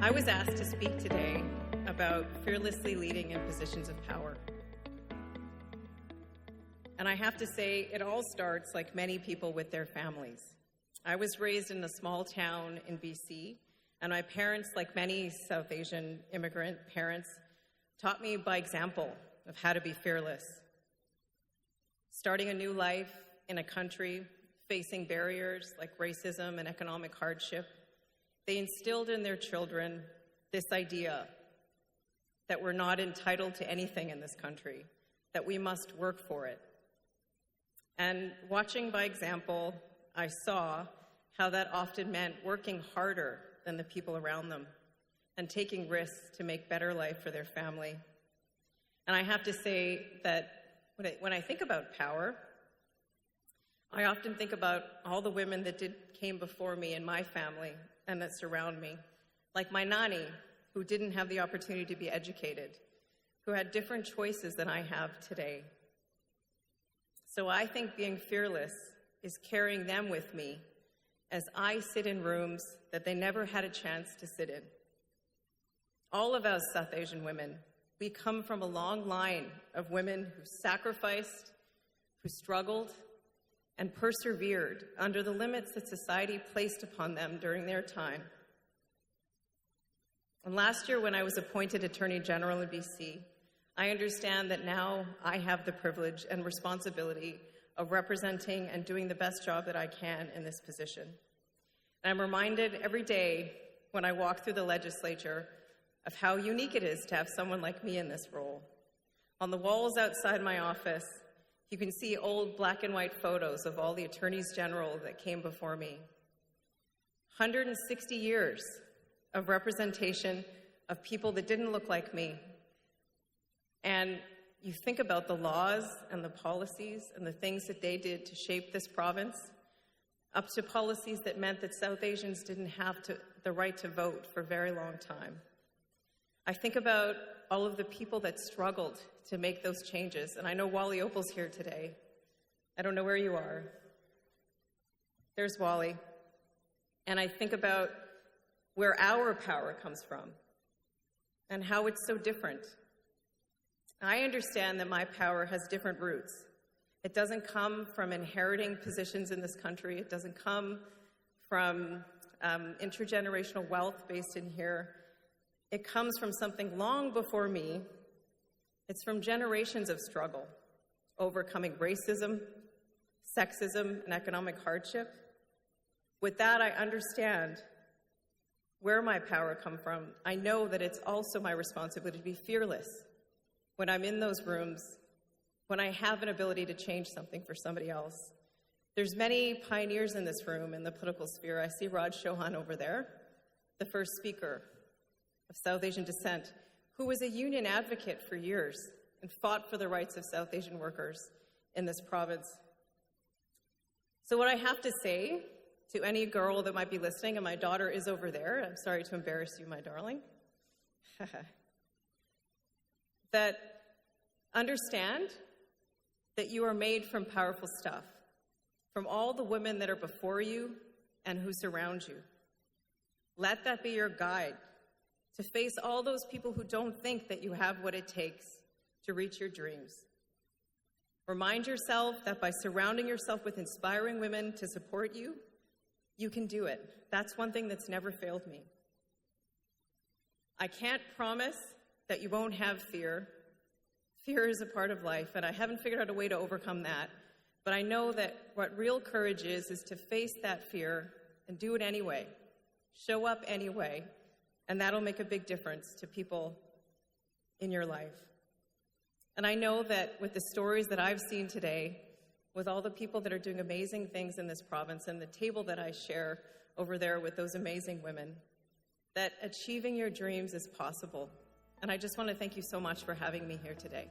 I was asked to speak today about fearlessly leading in positions of power. And I have to say, it all starts, like many people, with their families. I was raised in a small town in BC, and my parents, like many South Asian immigrant parents, taught me by example of how to be fearless. Starting a new life in a country facing barriers like racism and economic hardship, they instilled in their children this idea that we're not entitled to anything in this country, that we must work for it. And watching by example, I saw how that often meant working harder than the people around them and taking risks to make better life for their family. And I have to say that when I think about power, I often think about all the women that came before me in my family and that surround me, like my nani, who didn't have the opportunity to be educated, who had different choices than I have today. So I think being fearless is carrying them with me as I sit in rooms that they never had a chance to sit in. All of us South Asian women, we come from a long line of women who sacrificed, who struggled, and persevered under the limits that society placed upon them during their time. And last year, when I was appointed Attorney General in BC, I understand that now I have the privilege and responsibility of representing and doing the best job that I can in this position. And I'm reminded every day when I walk through the legislature of how unique it is to have someone like me in this role. On the walls outside my office, you can see old black and white photos of all the attorneys general that came before me. 160 years of representation of people that didn't look like me. And you think about the laws and the policies and the things that they did to shape this province, up to policies that meant that South Asians didn't have the right to vote for a very long time. I think about all of the people that struggled to make those changes. And I know Wally Opal's here today. I don't know where you are. There's Wally. And I think about where our power comes from and how it's so different. I understand that my power has different roots. It doesn't come from inheriting positions in this country. It doesn't come from intergenerational wealth based in here. It comes from something long before me. It's from generations of struggle, overcoming racism, sexism, and economic hardship. With that, I understand where my power comes from. I know that it's also my responsibility to be fearless when I'm in those rooms, when I have an ability to change something for somebody else. There's many pioneers in this room in the political sphere. I see Raj Chauhan over there, the first speaker of South Asian descent, who was a union advocate for years and fought for the rights of South Asian workers in this province. So what I have to say to any girl that might be listening, and my daughter is over there, I'm sorry to embarrass you, my darling, that understand that you are made from powerful stuff, from all the women that are before you and who surround you. Let that be your guide to face all those people who don't think that you have what it takes to reach your dreams. Remind yourself that by surrounding yourself with inspiring women to support you, you can do it. That's one thing that's never failed me. I can't promise that you won't have fear. Fear is a part of life, and I haven't figured out a way to overcome that. But I know that what real courage is to face that fear and do it anyway. Show up anyway. And that'll make a big difference to people in your life. And I know that with the stories that I've seen today, with all the people that are doing amazing things in this province and the table that I share over there with those amazing women, that achieving your dreams is possible. And I just want to thank you so much for having me here today.